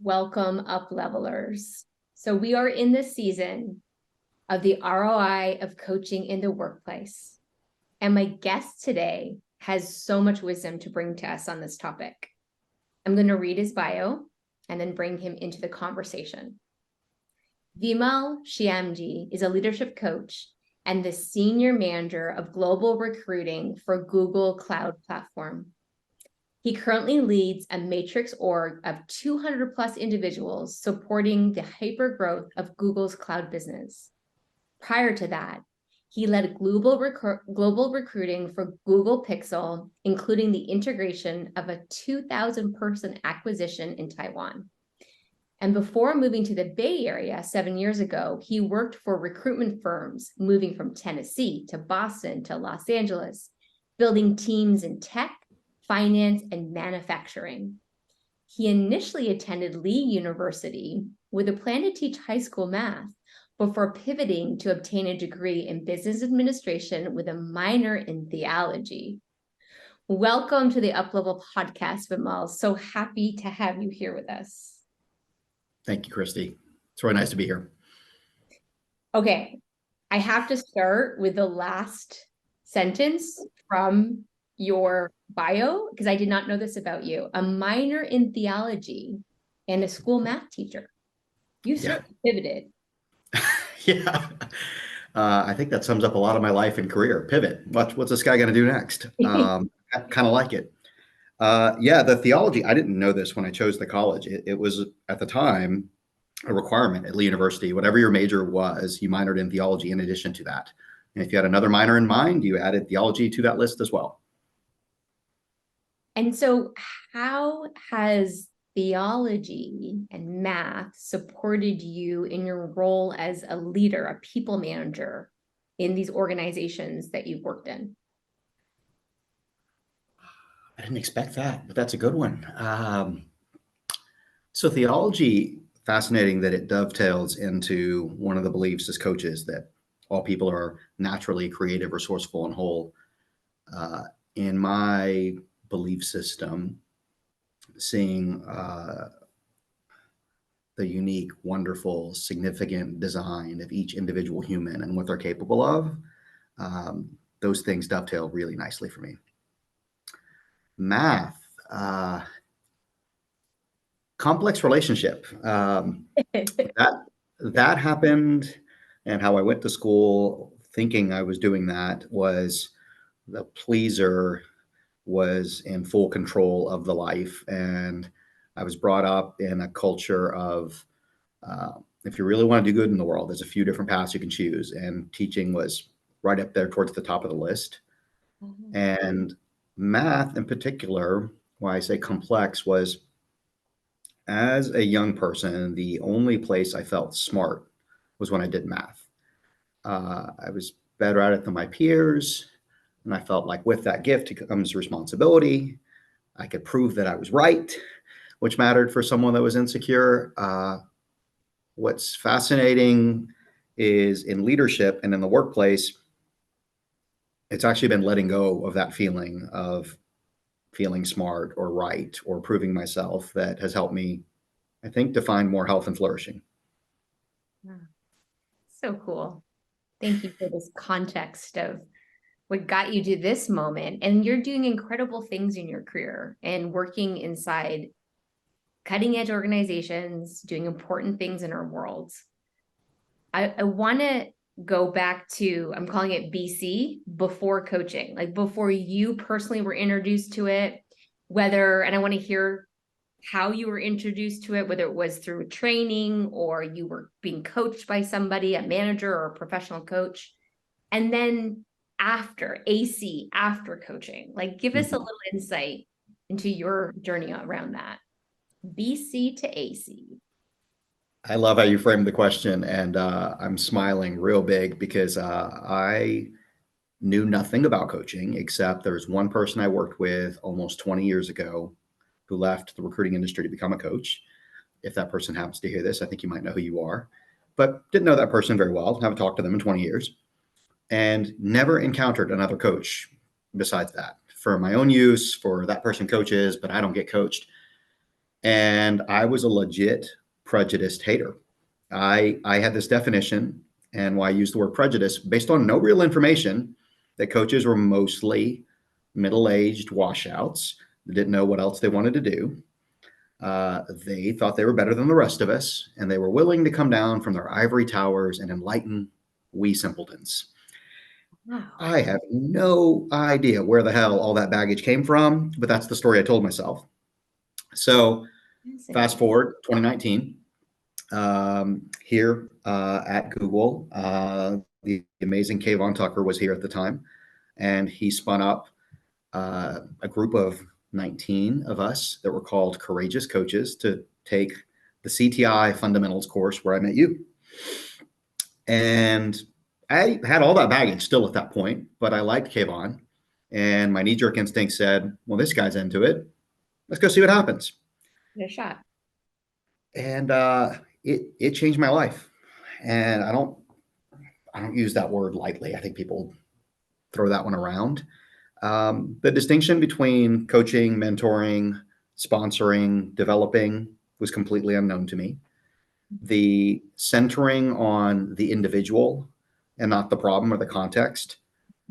Welcome, UpLevelers. So we are in the season of the ROI of coaching in the workplace. And my guest today has so much wisdom to bring to us on this topic. I'm going to read his bio and then bring him into the conversation. Vimal Shyamji is a leadership coach and the senior manager of global recruiting for Google Cloud Platform. He currently leads a matrix org of 200 plus individuals supporting the hypergrowth of Google's cloud business. Prior to that, he led global recruiting for Google Pixel, including the integration of a 2,000 person acquisition in Taiwan. And before moving to the Bay Area 7 years ago, he worked for recruitment firms, moving from Tennessee to Boston to Los Angeles, building teams in tech, finance, and manufacturing. He initially attended Lee University with a plan to teach high school math before pivoting to obtain a degree in business administration with a minor in theology. Welcome to the UpLevel Podcast, Vimal. So happy to have you here with us. Thank you, Christy. It's really nice to be here. Okay, I have to start with the last sentence from your bio, because I did not know this about you. A minor in theology and a school math teacher. You certainly pivoted. Yeah. I think that sums up a lot of my life and career. Pivot. What's this guy going to do next? Kind of like it. The theology, I didn't know this when I chose the college. It was, at the time, a requirement at Lee University. Whatever your major was, you minored in theology in addition to that. And if you had another minor in mind, you added theology to that list as well. And so how has theology and math supported you in your role as a leader, a people manager in these organizations that you've worked in? I didn't expect that, but that's a good one. So theology, fascinating that it dovetails into one of the beliefs as coaches that all people are naturally creative, resourceful, and whole. In my belief system, seeing the unique, wonderful, significant design of each individual human and what they're capable of, those things dovetail really nicely for me. Math, complex relationship. That happened, and how I went to school thinking I was doing that was the pleaser was in full control of the life. And I was brought up in a culture of, if you really want to do good in the world, there's a few different paths you can choose. And teaching was right up there towards the top of the list. Mm-hmm. And math in particular, why I say complex, was as a young person, the only place I felt smart was when I did math. I was better at it than my peers. And I felt like with that gift comes responsibility. I could prove that I was right, which mattered for someone that was insecure. What's fascinating is in leadership and in the workplace, it's actually been letting go of that feeling of feeling smart or right or proving myself that has helped me, I think, to find more health and flourishing. So cool. Thank you for this context of what got you to this moment. And you're doing incredible things in your career and working inside cutting edge organizations, doing important things in our world. I want to go back to, I'm calling it BC, before coaching, like before you personally were introduced to it, and I want to hear how you were introduced to it, whether it was through training or you were being coached by somebody, a manager or a professional coach. And then after coaching, like give us a little insight into your journey around that. BC to AC. I love how you framed the question, and I'm smiling real big because I knew nothing about coaching, except there's one person I worked with almost 20 years ago who left the recruiting industry to become a coach. If that person happens to hear this, I think you might know who you are, but didn't know that person very well, haven't talked to them in 20 years, and never encountered another coach besides that. For my own use, for that person coaches, but I don't get coached. And I was a legit prejudiced hater. I had this definition, and why I use the word prejudice based on no real information, that coaches were mostly middle-aged washouts that didn't know what else they wanted to do. They thought they were better than the rest of us, and they were willing to come down from their ivory towers and enlighten we simpletons. Wow. I have no idea where the hell all that baggage came from, but that's the story I told myself. So fast Fascinating. forward 2019, here at Google, the amazing Kayvon Tucker was here at the time, and he spun up a group of 19 of us that were called Courageous Coaches to take the CTI Fundamentals course where I met you. And I had all that baggage still at that point, but I liked Kayvon. And my knee jerk instinct said, well, this guy's into it. Let's go see what happens. Give it a shot. And it changed my life. And I don't use that word lightly. I think people throw that one around. The distinction between coaching, mentoring, sponsoring, developing was completely unknown to me. The centering on the individual and not the problem or the context,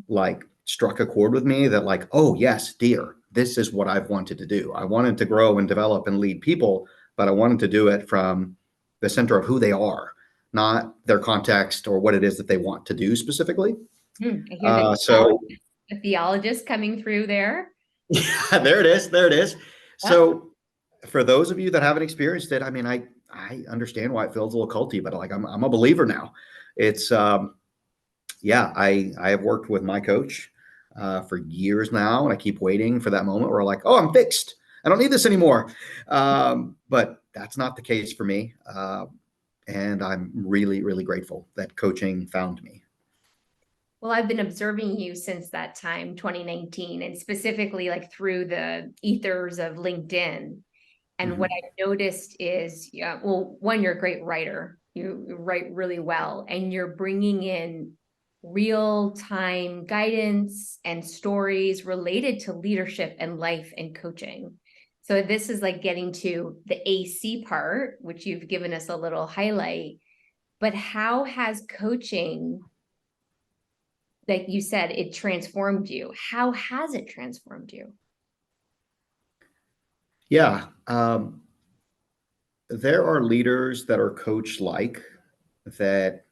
like, struck a chord with me that, like, oh yes, dear, this is what I've wanted to do. I wanted to grow and develop and lead people, but I wanted to do it from the center of who they are, not their context or what it is that they want to do specifically. I hear the theologist coming through there. Yeah, there it is. There it is. So for those of you that haven't experienced it, I mean, I understand why it feels a little culty, but like, I'm a believer now. It's, yeah, I have worked with my coach for years now, and I keep waiting for that moment where, like, oh, I'm fixed. I don't need this anymore. But that's not the case for me. And I'm really, really grateful that coaching found me. Well, I've been observing you since that time, 2019, and specifically like through the ethers of LinkedIn. And what I've noticed is, yeah, well, one, you're a great writer. You write really well, and you're bringing in real time guidance and stories related to leadership and life and coaching. So this is like getting to the AC part, which you've given us a little highlight. But how has coaching, like you said, it transformed you? How has it transformed you? Yeah. There are leaders that are coach like, that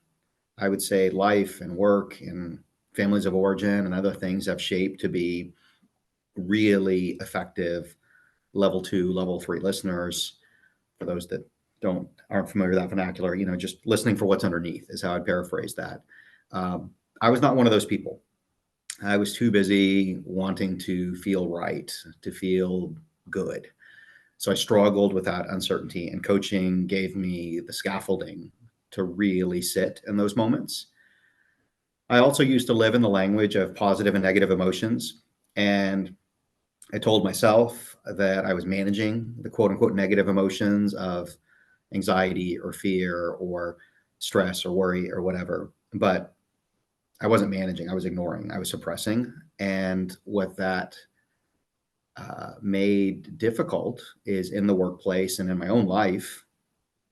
I would say life and work and families of origin and other things have shaped to be really effective level 2, level 3 listeners. For those that aren't familiar with that vernacular, just listening for what's underneath is how I'd paraphrase that. I was not one of those people. I was too busy wanting to feel right, to feel good. So I struggled with that uncertainty, and coaching gave me the scaffolding to really sit in those moments. I also used to live in the language of positive and negative emotions. And I told myself that I was managing the quote unquote negative emotions of anxiety or fear or stress or worry or whatever. But I wasn't managing, I was ignoring, I was suppressing. And what that made difficult is in the workplace and in my own life,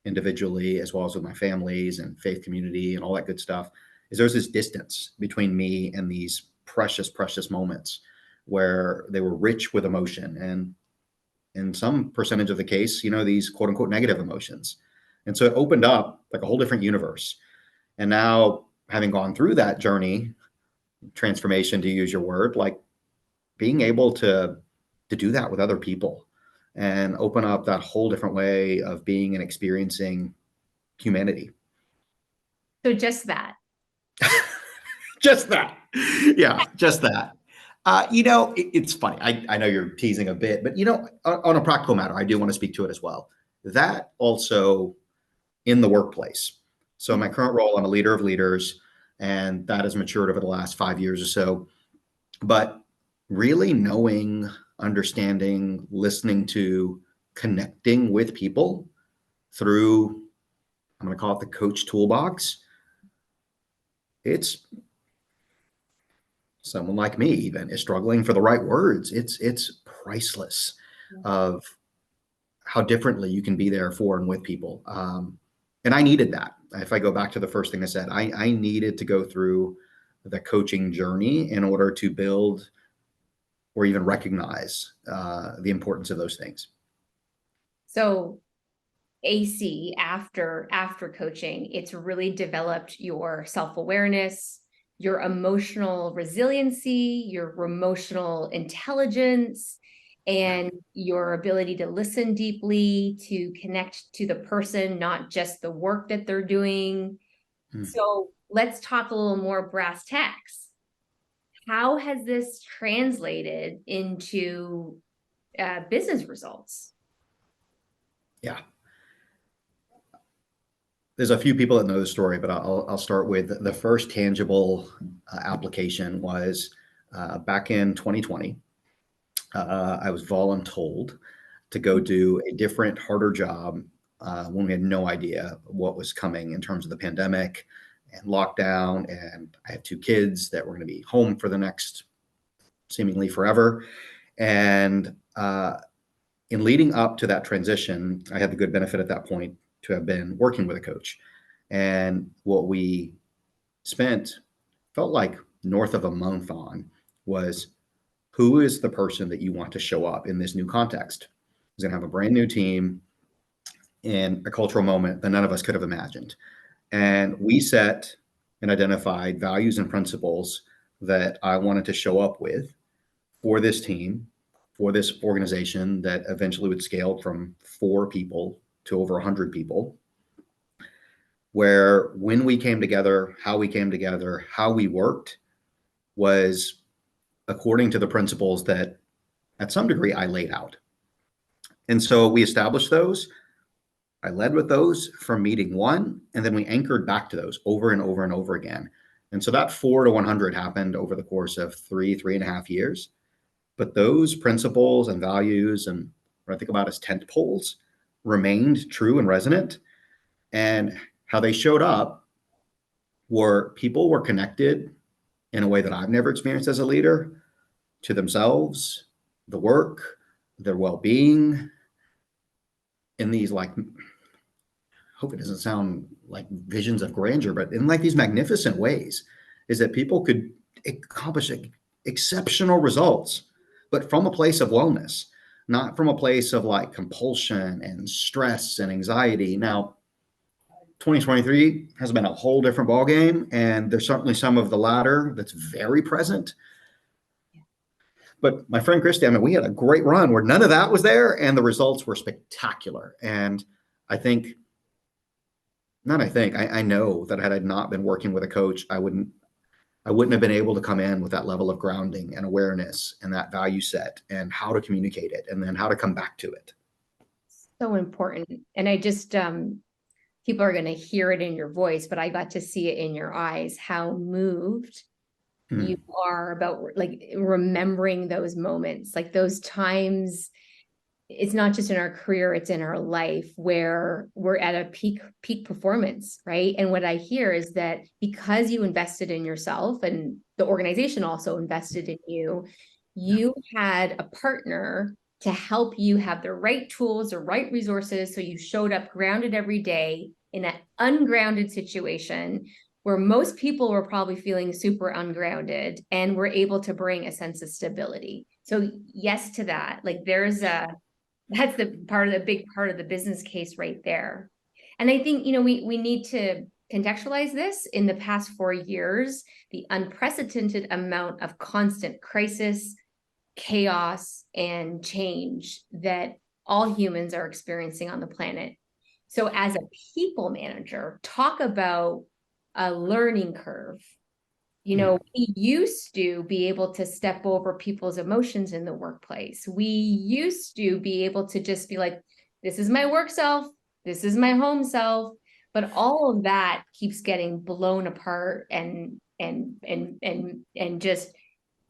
individually, as well as with my families and faith community and all that good stuff, is there's this distance between me and these precious, precious moments where they were rich with emotion. And in some percentage of the case, these quote unquote negative emotions. And so it opened up like a whole different universe. And now, having gone through that journey, transformation, to use your word, like, being able to do that with other people and open up that whole different way of being and experiencing humanity. So just that. Just that. Yeah, just that. It's funny. I know you're teasing a bit, but on a practical matter, I do want to speak to it as well. That also in the workplace. So my current role, I'm a leader of leaders, and that has matured over the last 5 years or so. But really knowing, understanding, listening to, connecting with people through, I'm going to call it the coach toolbox. It's someone like me even is struggling for the right words. It's priceless of how differently you can be there for and with people. And I needed that. If I go back to the first thing I said, I needed to go through the coaching journey in order to build or even recognize the importance of those things. So AC, after coaching, it's really developed your self-awareness, your emotional resiliency, your emotional intelligence, and your ability to listen deeply, to connect to the person, not just the work that they're doing. So let's talk a little more brass tacks. How has this translated into business results? Yeah. There's a few people that know the story, but I'll start with the first tangible application was back in 2020. I was voluntold to go do a different, harder job when we had no idea what was coming in terms of the pandemic and lockdown. And I have two kids that were going to be home for the next seemingly forever. And in leading up to that transition, I had the good benefit at that point to have been working with a coach. And what we spent felt like north of a month on was, who is the person that you want to show up in this new context? He's going to have a brand new team in a cultural moment that none of us could have imagined. And we set and identified values and principles that I wanted to show up with for this team, for this organization that eventually would scale from 4 people to over 100 people, where when we came together, how we came together, how we worked was according to the principles that at some degree I laid out. And so we established those. I led with those from meeting one, and then we anchored back to those over and over and over again. And so that 4 to 100 happened over the course of 3.5 years. But those principles and values, and what I think about as tent poles, remained true and resonant. And how they showed up were people were connected in a way that I've never experienced as a leader to themselves, the work, their well-being, in these, like, hope it doesn't sound like visions of grandeur, but in like these magnificent ways, is that people could accomplish exceptional results, but from a place of wellness, not from a place of like compulsion and stress and anxiety. Now, 2023 has been a whole different ballgame, and there's certainly some of the latter that's very present. But my friend Christy, I mean, we had a great run where none of that was there, and the results were spectacular. And I think, not I think, I know that had I not been working with a coach, I wouldn't have been able to come in with that level of grounding and awareness and that value set and how to communicate it and then how to come back to it. So important. And I just, people are going to hear it in your voice, but I got to see it in your eyes, how moved you are about like remembering those moments, like those times. It's not just in our career, it's in our life where we're at a peak performance, right? And what I hear is that because you invested in yourself and the organization also invested in you, you had a partner to help you have the right tools, the right resources. So you showed up grounded every day in that ungrounded situation where most people were probably feeling super ungrounded, and were able to bring a sense of stability. So yes to that. Like that's the big part of the business case right there. And I think, we need to contextualize this. In the past 4 years, the unprecedented amount of constant crisis, chaos, and change that all humans are experiencing on the planet. So as a people manager, talk about a learning curve. We used to be able to step over people's emotions in the workplace. We used to be able to just be like, this is my work self, this is my home self. But all of that keeps getting blown apart, and just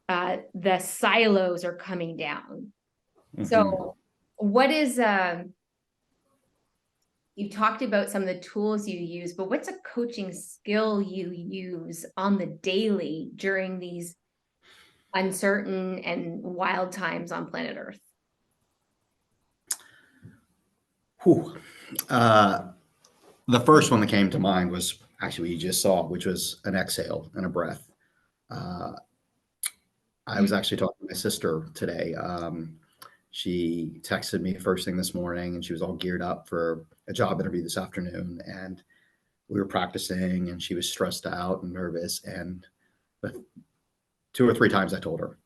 the silos are coming down. So what is you talked about some of the tools you use, but what's a coaching skill you use on the daily during these uncertain and wild times on planet Earth? Whew. The first one that came to mind was actually what you just saw, which was an exhale and a breath. Uh, I was actually talking to my sister today. She texted me first thing this morning, and she was all geared up for a job interview this afternoon. And we were practicing, and she was stressed out and nervous. And the 2 or 3 times I told her,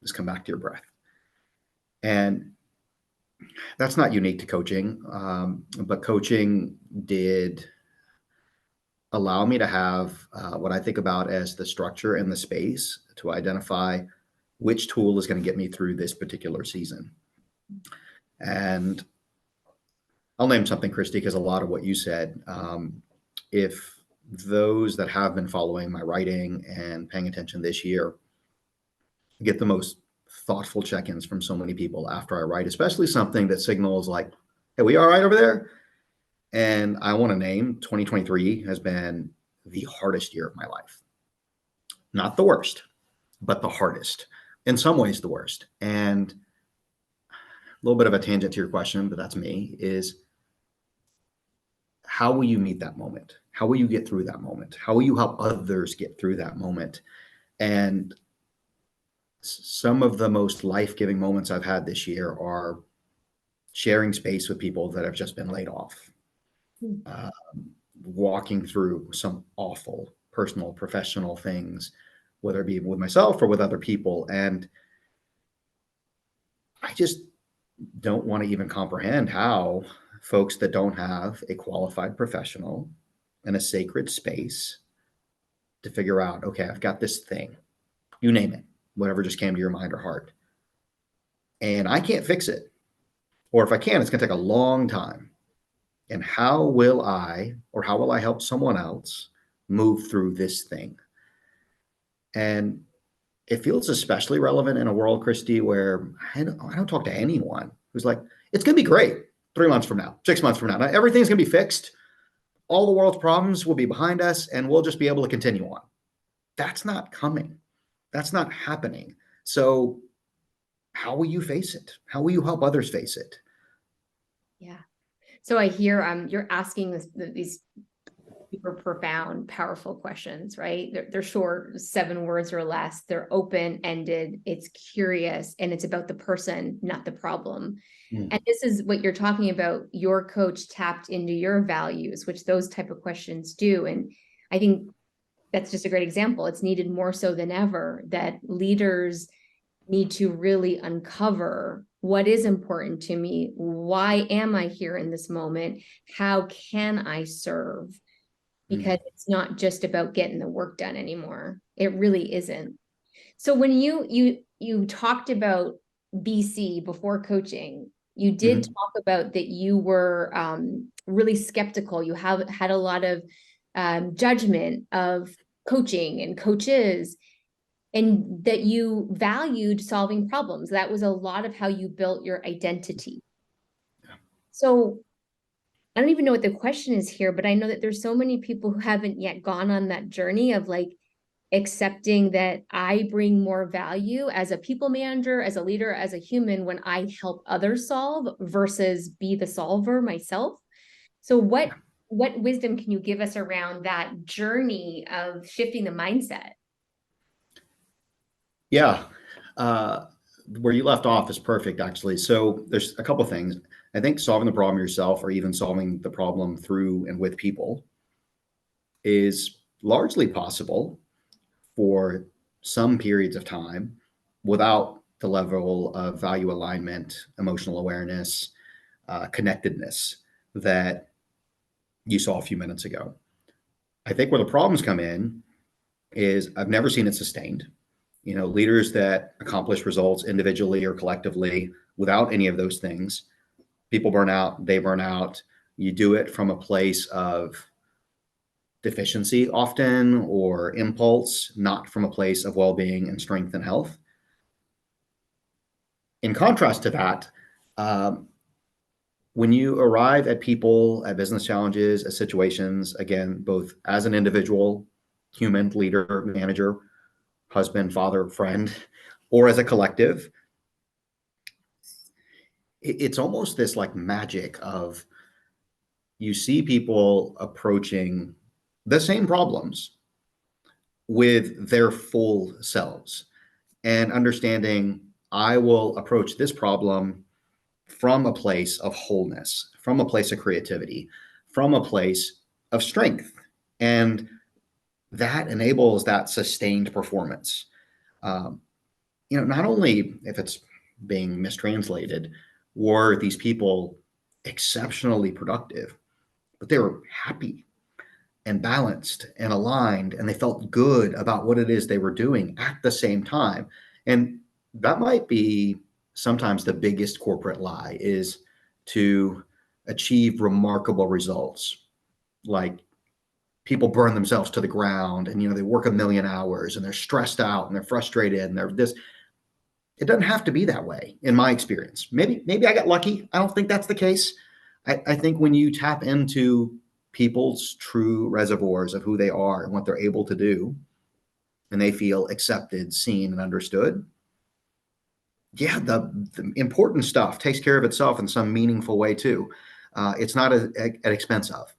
just come back to your breath. And that's not unique to coaching, but coaching did allow me to have what I think about as the structure and the space to identify which tool is going to get me through this particular season. And I'll name something, Christy, because a lot of what you said, if those that have been following my writing and paying attention this year get the most thoughtful check-ins from so many people after I write, especially something that signals like, hey, we all right over there? And I want to name 2023 has been the hardest year of my life. Not the worst, but the hardest. In some ways, the worst. And a little bit of a tangent to your question, but that's me, is how will you meet that moment? How will you get through that moment? How will you help others get through that moment? And some of the most life-giving moments I've had this year are sharing space with people that have just been laid off, walking through some awful personal, professional things, whether it be with myself or with other people. And I just don't want to even comprehend how folks that don't have a qualified professional in a sacred space to figure out, okay, I've got this thing, you name it, whatever just came to your mind or heart, and I can't fix it. Or if I can, it's going to take a long time. And how will I help someone else move through this thing? And it feels especially relevant in a world, Christy, where I don't talk to anyone who's like, it's going to be great 3 months from now, 6 months from now. Everything's going to be fixed. All the world's problems will be behind us, and we'll just be able to continue on. That's not coming. That's not happening. So how will you face it? How will you help others face it? Yeah. So I hear you're asking these super profound, powerful questions, right? They're short, 7 words or less. They're open-ended. It's curious, and it's about the person, not the problem. And this is what you're talking about. Your coach tapped into your values, which those type of questions do. And I think that's just a great example. It's needed more so than ever that leaders need to really uncover what is important to me. Why am I here in this moment? How can I serve? Because it's not just about getting the work done anymore. It really isn't. So when you talked about BC before coaching, you did talk about that you were really skeptical. You had a lot of judgment of coaching and coaches, and that you valued solving problems. That was a lot of how you built your identity. So I don't even know what the question is here, but I know that there's so many people who haven't yet gone on that journey of like accepting that I bring more value as a people manager, as a leader, as a human when I help others solve versus be the solver myself. So what wisdom can you give us around that journey of shifting the mindset? Yeah. Where you left off is perfect, actually. So there's a couple of things. I think solving the problem yourself, or even solving the problem through and with people, is largely possible for some periods of time without the level of value alignment, emotional awareness, connectedness that you saw a few minutes ago. I think where the problems come in is I've never seen it sustained. Leaders that accomplish results individually or collectively without any of those things, people burn out, they burn out. You do it from a place of deficiency often, or impulse, not from a place of well-being and strength and health. In contrast to that, when you arrive at people, at business challenges, at situations, again, both as an individual, human, leader, manager, husband, father, friend, or as a collective, it's almost this like magic of you see people approaching the same problems with their full selves and understanding I will approach this problem from a place of wholeness, from a place of creativity, from a place of strength. And that enables that sustained performance. Um, not only if it's being mistranslated, were these people exceptionally productive, but they were happy and balanced and aligned, and they felt good about what it is they were doing at the same time. And that might be sometimes the biggest corporate lie, is to achieve remarkable results. Like, people burn themselves to the ground, and they work a million hours and they're stressed out and they're frustrated and they're this. It doesn't have to be that way, in my experience. Maybe I got lucky. I don't think that's the case. I think when you tap into people's true reservoirs of who they are and what they're able to do, and they feel accepted, seen, and understood, yeah, the important stuff takes care of itself in some meaningful way too. It's not at expense of.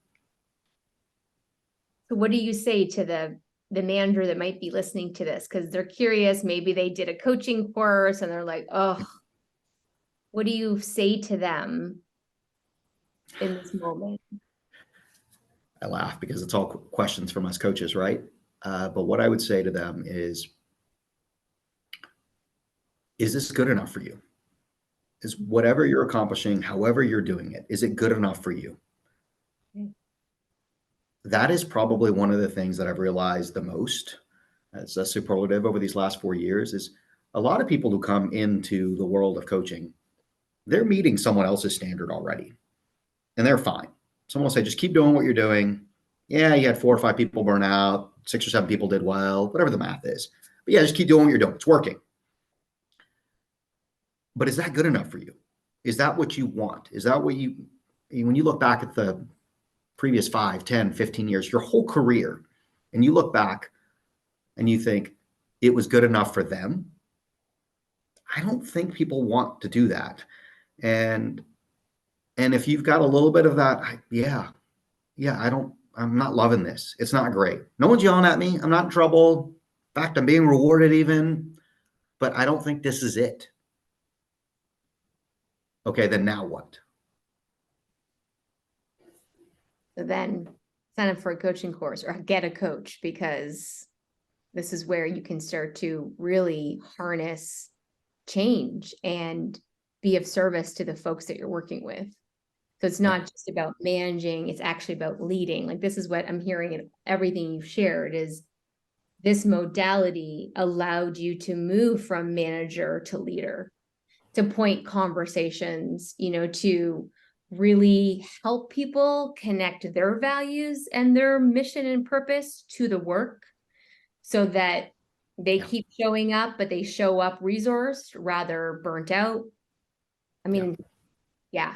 So what do you say to the manager that might be listening to this? Because they're curious, maybe they did a coaching course and they're like, oh, what do you say to them in this moment? I laugh because it's all questions from us coaches, right? But what I would say to them is this good enough for you? Is whatever you're accomplishing, however you're doing it, is it good enough for you? That is probably one of the things that I've realized the most as a superlative over these last 4 years, is a lot of people who come into the world of coaching, they're meeting someone else's standard already, and they're fine. Someone will say, just keep doing what you're doing. Yeah, you had 4 or 5 people burn out, 6 or 7 people did well, whatever the math is. But yeah, just keep doing what you're doing. It's working. But is that good enough for you? Is that what you want? Is that what when you look back at the previous 5, 10, 15 years, your whole career, and you look back and you think it was good enough for them? I don't think people want to do that. And if you've got a little bit of that, I'm not loving this. It's not great. No one's yelling at me. I'm not in trouble. In fact, I'm being rewarded even, but I don't think this is it. Okay, then now what? So then sign up for a coaching course or get a coach, because this is where you can start to really harness change and be of service to the folks that you're working with. So it's not just about managing, it's actually about leading. Like, this is what I'm hearing in everything you've shared, is this modality allowed you to move from manager to leader, to point conversations, to really help people connect their values and their mission and purpose to the work, so that they keep showing up, but they show up resourced rather burnt out. I mean, yeah.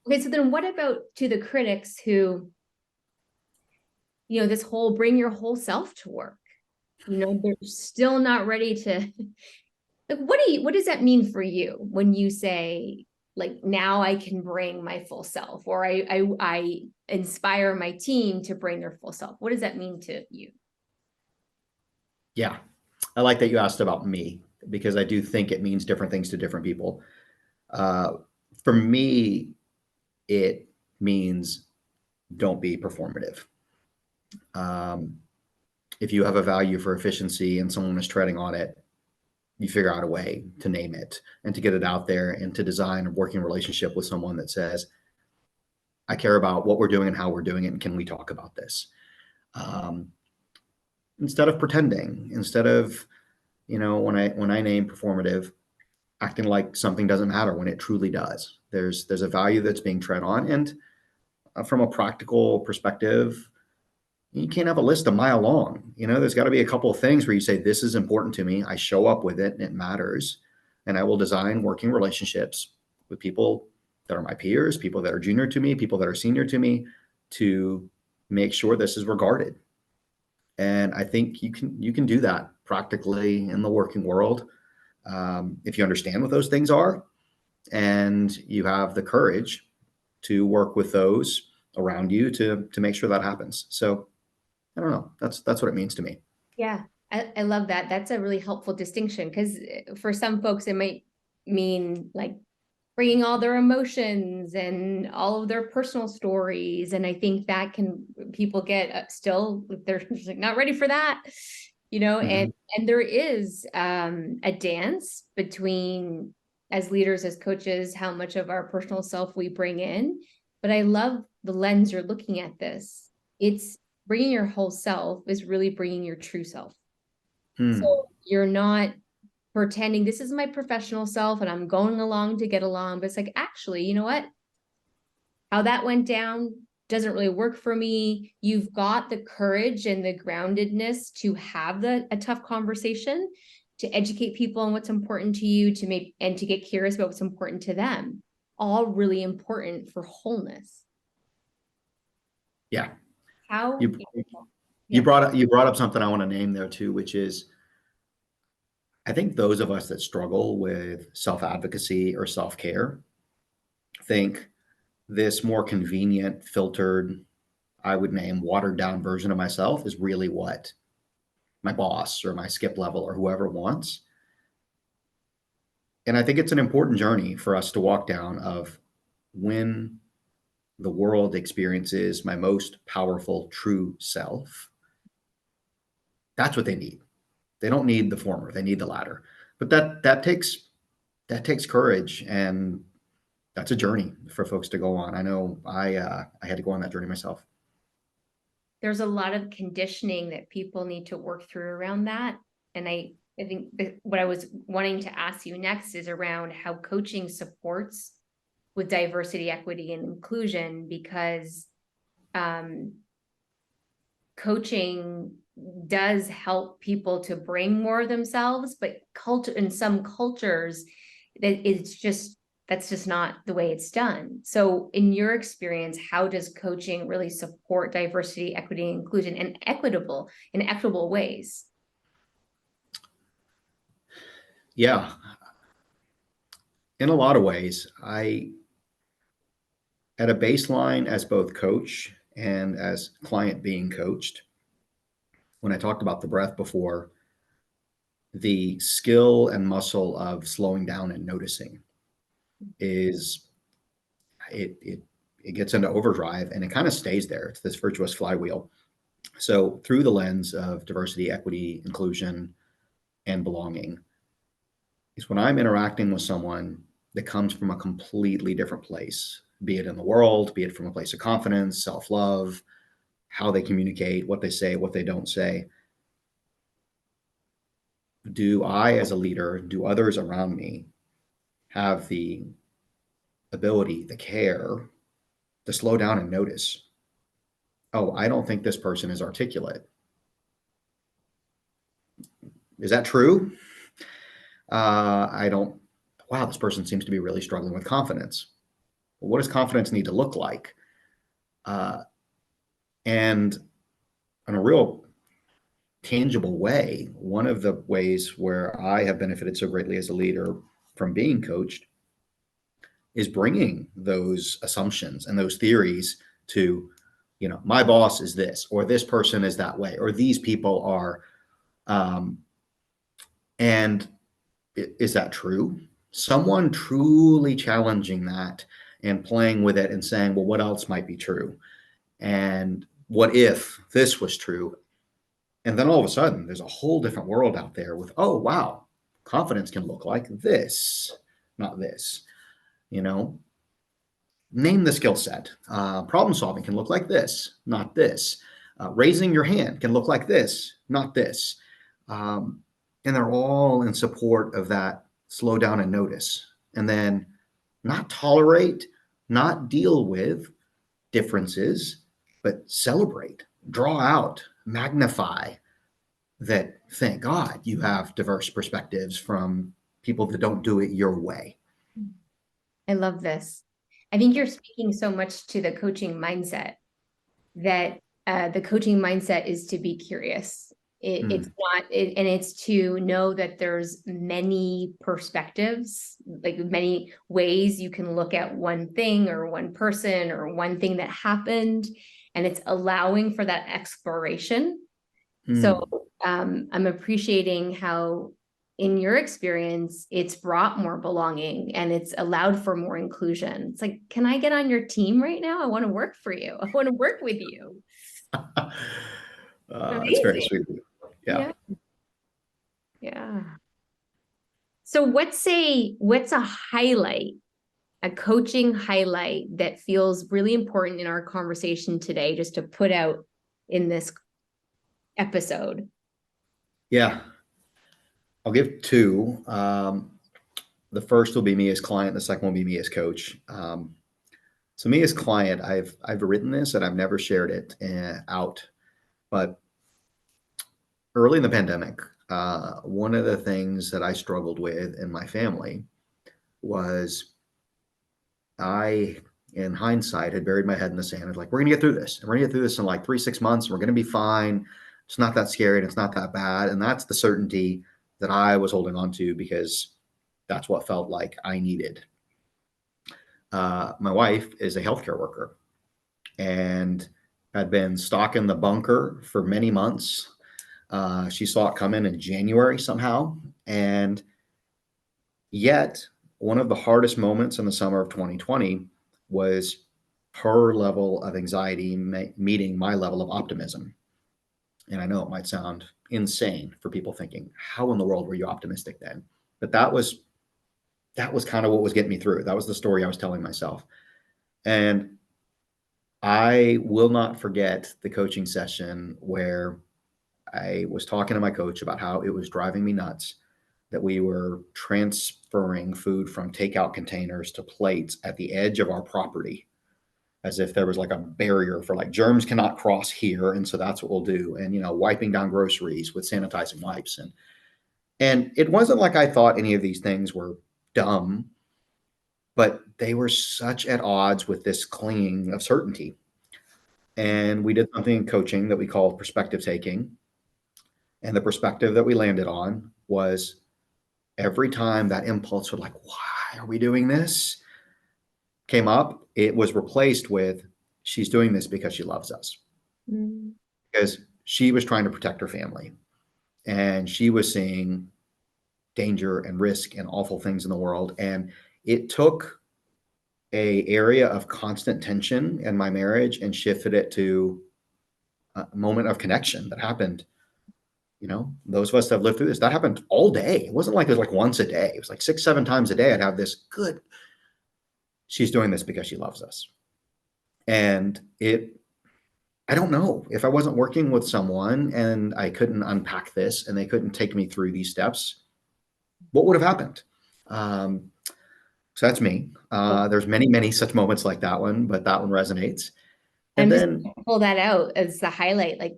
Okay, so then what about to the critics who, this whole bring your whole self to work? They're still not ready to. Like, what does that mean for you when you say, like, now I can bring my full self, or I inspire my team to bring their full self? What does that mean to you? Yeah, I like that you asked about me, because I do think it means different things to different people. For me, it means don't be performative. If you have a value for efficiency and someone is treading on it, you figure out a way to name it and to get it out there, and to design a working relationship with someone that says, I care about what we're doing and how we're doing it, and can we talk about this? Instead of pretending, instead of, when I name performative, acting like something doesn't matter when it truly does. There's a value that's being tread on. And from a practical perspective, you can't have a list a mile long. There's got to be a couple of things where you say, this is important to me. I show up with it and it matters. And I will design working relationships with people that are my peers, people that are junior to me, people that are senior to me, to make sure this is regarded. And I think you can do that practically in the working world, if you understand what those things are, and you have the courage to work with those around you to make sure that happens. So I don't know. That's what it means to me. Yeah, I love that. That's a really helpful distinction, because for some folks, it might mean like bringing all their emotions and all of their personal stories. And I think that people get still, they're just like not ready for that, Mm-hmm. and there is a dance between, as leaders, as coaches, how much of our personal self we bring in. But I love the lens you're looking at this. It's bringing your whole self is really bringing your true self. So Mm. you're not pretending this is my professional self and I'm going along to get along. But it's like, actually, you know what? How that went down doesn't really work for me. You've got the courage and the groundedness to have a tough conversation, to educate people on what's important to you, and to get curious about what's important to them. All really important for wholeness. Yeah. How? You Yeah. you brought up something I want to name there too, which is I think those of us that struggle with self-advocacy or self-care think this more convenient, filtered, I would name watered down version of myself is really what my boss or my skip level or whoever wants. And I think it's an important journey for us to walk down of when the world experiences my most powerful true self. That's what they need. They don't need the former, they need the latter. But that takes courage, and that's a journey for folks to go on. I know I had to go on that journey myself. There's a lot of conditioning that people need to work through around that. And I think what I was wanting to ask you next is around how coaching supports with diversity, equity, and inclusion, because coaching does help people to bring more of themselves, but in some cultures, that's just not the way it's done. So in your experience, how does coaching really support diversity, equity, and inclusion in equitable ways? Yeah, in a lot of ways, I at a baseline as both coach and as client being coached, when I talked about the breath before, the skill and muscle of slowing down and noticing is it it gets into overdrive and it kind of stays there. It's this virtuous flywheel. So through the lens of diversity, equity, inclusion, and belonging, is when I'm interacting with someone that comes from a completely different place, be it in the world, be it from a place of confidence, self-love, how they communicate, what they say, what they don't say. Do I, as a leader, do others around me have the ability, the care to slow down and notice? Oh, I don't think this person is articulate. Is that true? I don't, wow, this person seems to be really struggling with confidence. Well, what does confidence need to look like? Uh, and in a real tangible way, one of the ways where I have benefited so greatly as a leader from being coached is bringing those assumptions and those theories to, my boss is this, or this person is that way, or these people are, um, and is that true? Someone truly challenging that and playing with it and saying, well, what else might be true? And what if this was true? And then all of a sudden, there's a whole different world out there with, oh, wow, confidence can look like this, not this. You know, name the skill set. Problem solving can look like this, not this. Raising your hand can look like this, not this. Um, and they're all in support of that slow down and notice. And then not tolerate, not deal with differences, but celebrate, draw out, magnify that, thank God you have diverse perspectives from people that don't do it your way. I love this. I think you're speaking so much to the coaching mindset, that the coaching mindset is to be curious. It's not, and it's to know that there's many perspectives, like many ways you can look at one thing or one person or one thing that happened, and it's allowing for that exploration. So I'm appreciating how, in your experience, it's brought more belonging and it's allowed for more inclusion. It's like, can I get on your team right now? I want to work for you. I want to work with you. It's very Amazing. sweet. Yeah. Yeah. So what's a highlight, a coaching highlight that feels really important in our conversation today, just to put out in this episode? Yeah. I'll give two. The first will be me as client. The second will be me as coach. So me as client, I've written this and I've never shared it out. But early in the pandemic, one of the things that I struggled with in my family was I, in hindsight, had buried my head in the sand. I was like, we're going to get through this. And we're going to get through this in like 3, 6 months. And we're going to be fine. It's not that scary and it's not that bad. And that's the certainty that I was holding on to because that's what felt like I needed. My wife is a healthcare worker and had been stalking the bunker for many months. She saw it come in January somehow. And yet, one of the hardest moments in the summer of 2020 was her level of anxiety meeting my level of optimism. And I know it might sound insane for people thinking, how in the world were you optimistic then? But that was kind of what was getting me through. That was the story I was telling myself. And I will not forget the coaching session where I was talking to my coach about how it was driving me nuts that we were transferring food from takeout containers to plates at the edge of our property as if there was like a barrier for like germs cannot cross here. And so that's what we'll do. And, wiping down groceries with sanitizing wipes. And it wasn't like I thought any of these things were dumb, but they were such at odds with this clinging of certainty. And we did something in coaching that we call perspective taking. And the perspective that we landed on was every time that impulse would like, why are we doing this? Came up, it was replaced with, she's doing this because she loves us. Because she was trying to protect her family. And she was seeing danger and risk and awful things in the world. And it took a area of constant tension in my marriage and shifted it to a moment of connection that happened. Those of us that have lived through this, that happened all day. It wasn't like it was like once a day. It was like 6, 7 times a day. I'd have this good, she's doing this because she loves us. And I don't know if I wasn't working with someone and I couldn't unpack this and they couldn't take me through these steps, what would have happened? So that's me. There's many, many such moments like that one, but that one resonates. And I'm just then pull that out as the highlight. Like,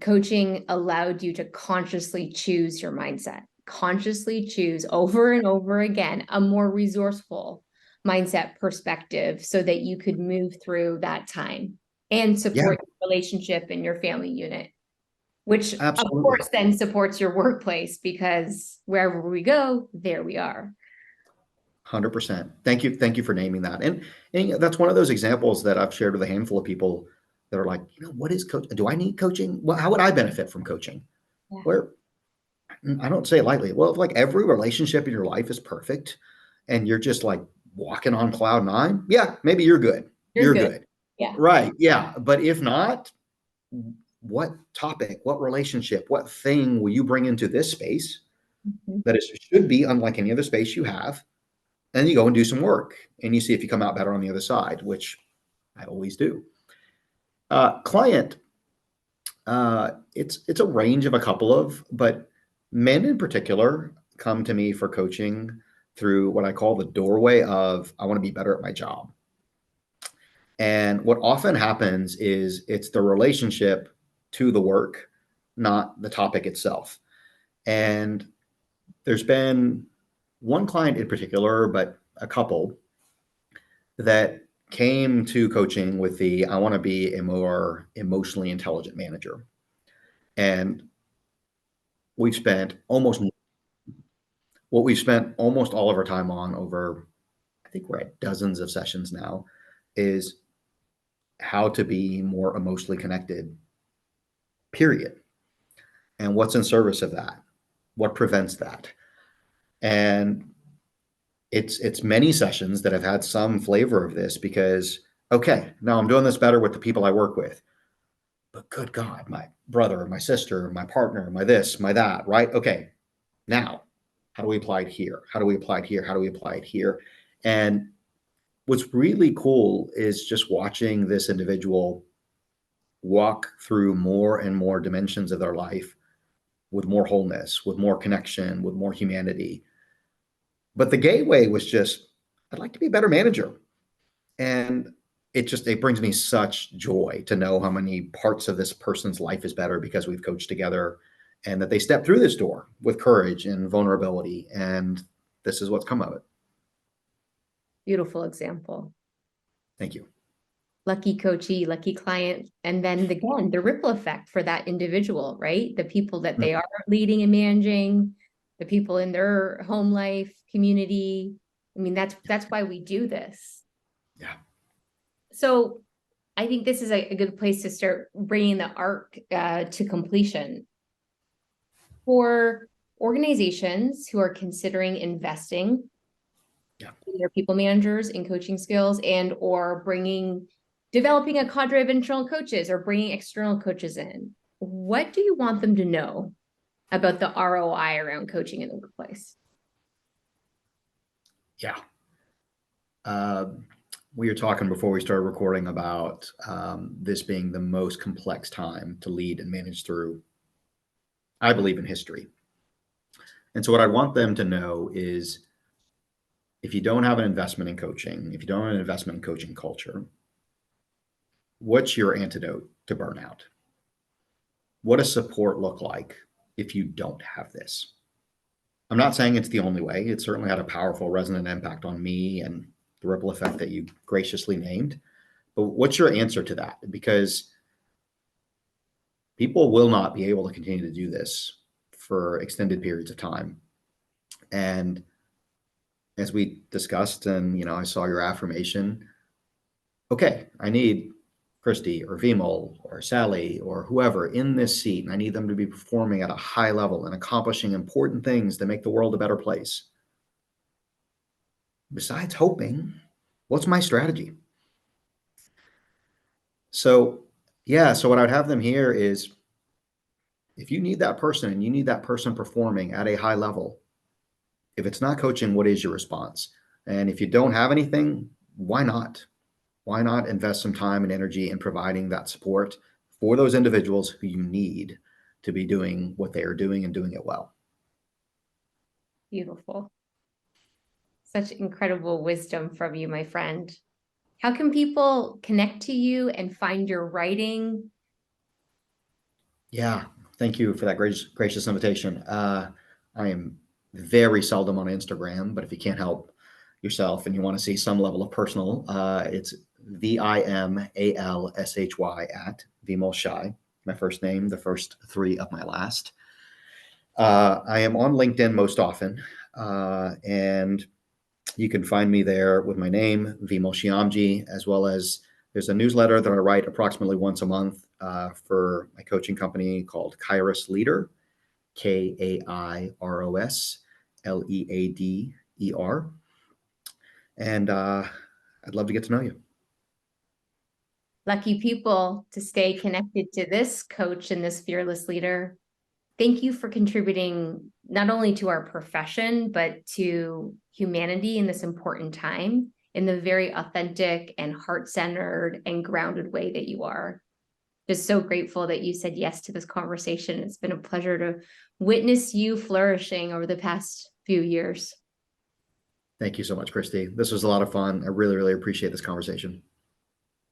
coaching allowed you to consciously choose your mindset, consciously choose over and over again a more resourceful mindset perspective so that you could move through that time and support your relationship and your family unit, which of course then supports your workplace, because wherever we go, there we are. 100%. Thank you for naming that. And that's one of those examples that I've shared with a handful of people that are like, what is coach? Do I need coaching? Well, how would I benefit from coaching? Yeah. Where I don't say it lightly. Well, if like every relationship in your life is perfect and you're just like walking on cloud nine, yeah, maybe you're good. You're good. Yeah. Right. Yeah. But if not, what topic, what relationship, what thing will you bring into this space that it should be unlike any other space you have? And you go and do some work and you see if you come out better on the other side, which I always do. Client, it's a range of a couple of, but men in particular come to me for coaching through what I call the doorway of, I want to be better at my job. And what often happens is it's the relationship to the work, not the topic itself. And there's been one client in particular, but a couple that came to coaching with I want to be a more emotionally intelligent manager. And we've spent almost what we've spent almost all of our time on over, I think we're at dozens of sessions now, is how to be more emotionally connected, period. And what's in service of that? What prevents that? And it's many sessions that have had some flavor of this because, okay, now I'm doing this better with the people I work with. But good God, my brother, my sister, my partner, my this, my that, right? Okay, now how do we apply it here? How do we apply it here? How do we apply it here? And what's really cool is just watching this individual walk through more and more dimensions of their life with more wholeness, with more connection, with more humanity. But the gateway was just, I'd like to be a better manager. And it brings me such joy to know how many parts of this person's life is better because we've coached together and that they step through this door with courage and vulnerability. And this is what's come of it. Beautiful example. Thank you. Lucky coachee, lucky client. And then again, the ripple effect for that individual, right? The people that they are leading and managing, the people in their home life, community. I mean, that's why we do this. Yeah. So I think this is a good place to start bringing the arc to completion. For organizations who are considering investing in their people managers in coaching skills and or developing a cadre of internal coaches or bringing external coaches in, what do you want them to know about the ROI around coaching in the workplace? Yeah. We were talking before we started recording about this being the most complex time to lead and manage through, I believe, in history. And so what I want them to know is if you don't have an investment in coaching, if you don't have an investment in coaching culture, what's your antidote to burnout? What does support look like if you don't have this? I'm not saying it's the only way. It certainly had a powerful resonant impact on me and the ripple effect that you graciously named. But what's your answer to that? Because people will not be able to continue to do this for extended periods of time. And as we discussed, and I saw your affirmation, okay, I need Christy or Vimal or Sally or whoever in this seat, and I need them to be performing at a high level and accomplishing important things that make the world a better place. Besides hoping, what's my strategy? So what I'd have them here is if you need that person and you need that person performing at a high level, if it's not coaching, what is your response? And if you don't have anything, why not? Why not invest some time and energy in providing that support for those individuals who you need to be doing what they are doing and doing it well? Beautiful. Such incredible wisdom from you, my friend. How can people connect to you and find your writing? Yeah, thank you for that gracious invitation. I am very seldom on Instagram, but if you can't help yourself and you want to see some level of personal, it's VIMALSHY at Vimal Shy, my first name, the first three of my last. I am on LinkedIn most often, and you can find me there with my name, Vimal Shyamji, as well as there's a newsletter that I write approximately once a month for my coaching company called Kairos Leader, KAIROS LEADER. And I'd love to get to know you. Lucky people to stay connected to this coach and this fearless leader. Thank you for contributing not only to our profession, but to humanity in this important time in the very authentic and heart-centered and grounded way that you are. Just so grateful that you said yes to this conversation. It's been a pleasure to witness you flourishing over the past few years. Thank you so much, Christy. This was a lot of fun. I really, really appreciate this conversation.